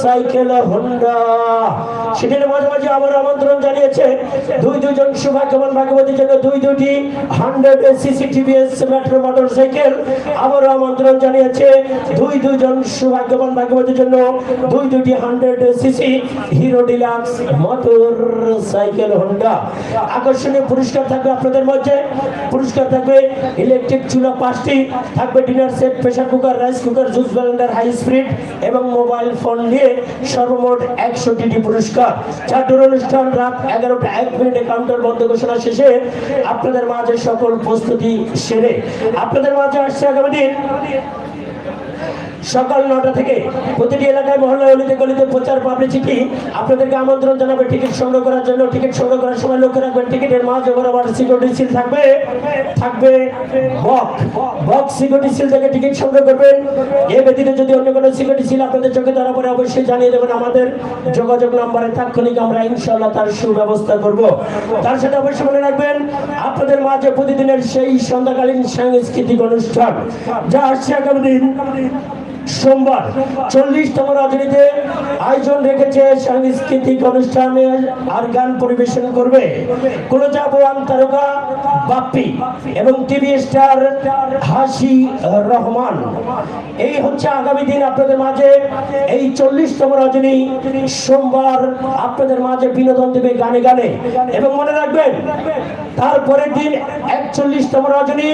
Cycle Honda. সেটির মাঝামাঝি আবার আমন্ত্রণ জানিয়েছে দুজন সৌভাগ্যবান ভাগ্যবতীর জন্য দুটি 100cc টিভিএস মেট্রো মোটরসাইকেল। আবার আমন্ত্রণ জানিয়েছে দুজন সৌভাগ্যবান ভাগ্যবতীর জন্য দুটি 100cc hero deluxe motor cycle Honda. আকর্ষণীয় পুরস্কার থাকবে আপনাদের মধ্যে। পুরস্কার থাকবে ইলেকট্রিক চুলা 5টি, থাকবে dinner set, pressure cooker, rice cooker, juice blender, high speed এবং মোবাইল ফোন নিয়ে সর্বমোট 100টি পুরস্কার। চারটি অনুষ্ঠান রাত 11টা 1 মিনিটে কাউন্টার বন্ধ ঘোষণা শেষে আপনাদের মাঝে সকল প্রস্তুতি সেরে আপনাদের মাঝে আসছে আগামী দিন সকাল 9টা থেকে প্রতিটি এলাকায় মহল্লায় অলিতে গলিতে প্রচার পাবলিসিটি। আপনাদেরকে আমন্ত্রণ জানাবে টিকিট সংগ্রহ করার জন্য। টিকিট সংগ্রহ করার সময় লক্ষ্য রাখবেন টিকিটের মাঝে বরাবর সিকিউরিটি সিল থাকবে বক্স সিকিউরিটি সিল থেকে টিকিট সংগ্রহ করবেন। এ ব্যতীত যদি অন্য কোনো সিকিউরিটি সিল আপনাদের চোখে ধরা পড়ে অবশ্যই জানিয়ে দেবেন আমাদের যোগাযোগ নম্বরে। তাৎক্ষণিক আমরা ইনশাআল্লাহ তার সুব্যবস্থা করব। তার সাথে অবশ্যই মনে রাখবেন আপনাদের মাঝে প্রতিদিনের সেই সন্ধ্যাকালীন সাংস্কৃতিক অনুষ্ঠান যা আসছে আগামী দিন সোমবার 40তম রজনীতে আয়োজন রেখেছে সাংস্কৃতিক অনুষ্ঠানে আর গান পরিবেশন করবে কুলজাবান তারকা বাপ্পি এবং টিভি স্টার হাসি রহমান। এই হচ্ছে আগামী দিন আপনাদের মাঝে এই 40তম রজনী সোমবার আপনাদের মাঝে বিনোদন দেবে গানে গানে। এবং মনে রাখবেন তারপরের দিন 41তম রজনী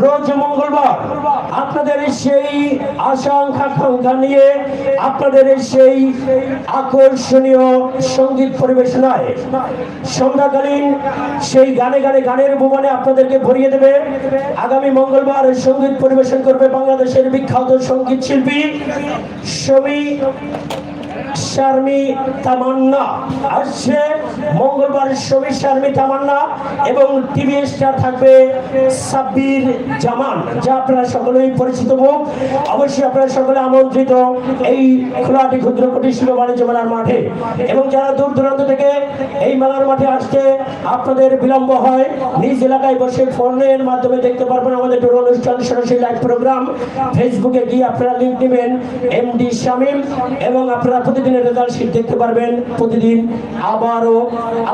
রোজ মঙ্গলবার আপনাদের সেই আকাঙ্ক্ষা নিয়ে আপনাদের সেই আকর্ষণীয় সঙ্গীত পরিবেশনায় সন্ধ্যাকালীন সেই গানের ভুবনে আপনাদেরকে ভরিয়ে দেবে। আগামী মঙ্গলবার সঙ্গীত পরিবেশন করবে বাংলাদেশের বিখ্যাত সঙ্গীত শিল্পী শমী শারমি তামান্না। আসছে মঙ্গলবার শমী শারমি তামান্না এবং টিভি স্টার থাকবে সাব্বির জামান, যা আপনারা সকলেই পরিচিত মুখ। অবশ্যই আপনারা সকলে আমন্ত্রিত এই খোলাহাটি ক্ষুদ্র কুটির শিল্প বাণিজ্য মেলার মাঠে। এবং যারা দূর দূরান্ত থেকে এই মেলার মাঠে আসতে আপনাদের বিলম্ব হয়, নিজ এলাকায় বসে ফোনের মাধ্যমে দেখতে পারবেন আমাদের টোর অনুষ্ঠান সরাসরি লাইভ প্রোগ্রাম। ফেসবুকে গিয়ে আপনারা লিংক নেবেন এমডি শামীম এবং আপনারা প্রতিদিনের রেজাল্ট শিট দেখতে পারবেন প্রতিদিন আবারও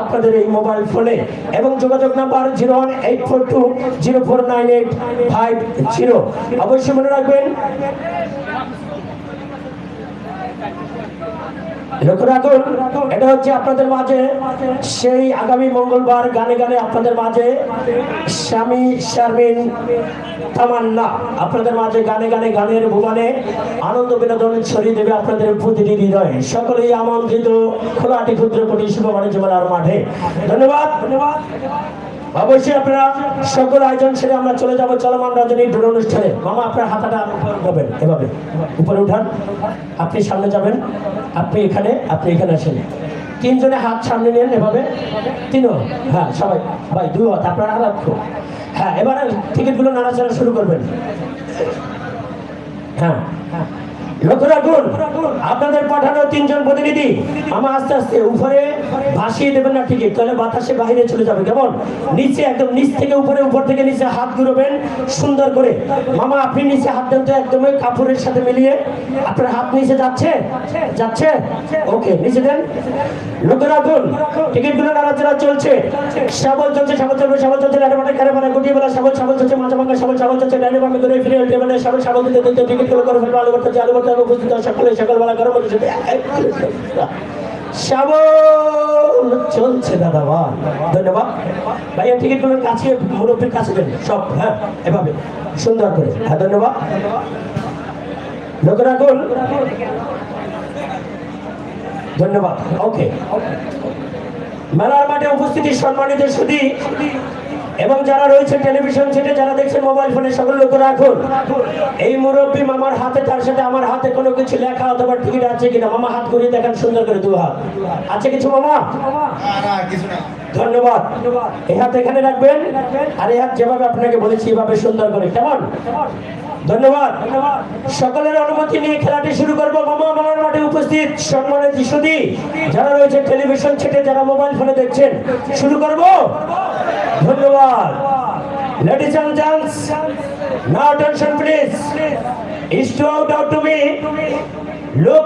আপনাদের এই মোবাইল ফোনে। এবং যোগাযোগ নাম্বার 01842049850। অবশ্যই মনে রাখবেন লক্ষ্য রাখুন এটা হচ্ছে আপনাদের মাঝে সেই আগামী মঙ্গলবার গানে গানে আপনাদের মাঝে স্বামী শারমিন তামান্না আপনাদের মাঝে গানে গানে গানের ভুবনে আনন্দ বিনোদন ছড়িয়ে দেবে আপনাদের প্রতিটি হৃদয়ে। সকলেই আমন্ত্রিত খোলাহাটি ক্ষুদ্র কুটির শিল্প বাণিজ্য মেলার মাঠে। ধন্যবাদ। অবশ্যই আপনারা সকল আয়োজন সেরে আমরা চলে যাব চলমান রজনীর ডোর অনুষ্ঠানে। মামা আপনার হাতাটা দেবেন, এভাবে উপরে উঠান, আপনি সামনে যাবেন, আপনি এখানে আসেন। তিনজনে হাত সামনে নেন এভাবে, হ্যাঁ সবাই ভাই 2 হাত আপনার হাত। হ্যাঁ এবারে টিকিটগুলো নাড়াচাড়া শুরু করবেন। হ্যাঁ লক্ষ্য রাখুন আপনাদের পাঠানো 3 জন প্রতিনিধি মামা আস্তে আস্তে উপরে ভাসিয়ে দেবেন না টিকিট, তাহলে বাতাসে বাইরে চলে যাবে। কেমন নিচে একদম নিচ থেকে উপরে, উপর থেকে নিচে হাত ঘুরবেন সুন্দর করে। মামা আপনি নিচে হাত দেন তো একদমই কাপড়ের সাথে মিলিয়ে। আপনার হাত নিচে যাচ্ছে ওকে, নিচে দেন। লক্ষ্য রাখুন টিকিটগুলো নাড়াচাড়া চলছে, শাবল চলছে ডানে বামে কারে বামে গুটিয়ে বেলা শাবল চলছে, মাঝে ভাঙা শাবল চলছে, ডানে বামে ঘুরে ফিরে টেবিলে শাবল দিতে টিকিটগুলো করে ফেলবে। আলু ভর্তা উপস্থিত সকালবেলা গরম শাবল চলছে। দাদা বাহ, ধন্যবাদ ভাইয়া। টিকিটগুলোর কাছে মুরব্বীর কাছে দেন সব, হ্যাঁ এভাবে সুন্দর করে। হ্যাঁ ধন্যবাদ। লক্ষ্য রাখুন, ধন্যবাদ। ওকে, মেলার মাঠে উপস্থিতি সম্মানিত সুধী এবং যারা রয়েছে টেলিভিশন সেটে, যারা দেখছেন মোবাইল ফোনে, সকল লক্ষ্য রাখুন এই মুরব্বী মামার হাতে তার সাথে আমার হাতে কোনো কিছু লেখা অথবা টিকিট আছে কিনা। মামা হাত ঘুরিয়ে দেখেন সুন্দর করে, 2 হাত আছে কিছু মামা? ধন্যবাদ। এই হাত এখানে রাখবেন আর এই হাত যেভাবে আপনাকে বলেছি এভাবে সুন্দর করে। কেমন? ধন্যবাদ। সকলের অনুমতি নিয়ে খেলাটি শুরু করবো। মামা মামার মাঠে উপস্থিত সম্মানিত সুধী যারা রয়েছে টেলিভিশন সেটে, যারা মোবাইল ফোনে দেখছেন, শুরু করবো। ধন্যবাদ। Ladies and gents, now attention please. It's out to me. Look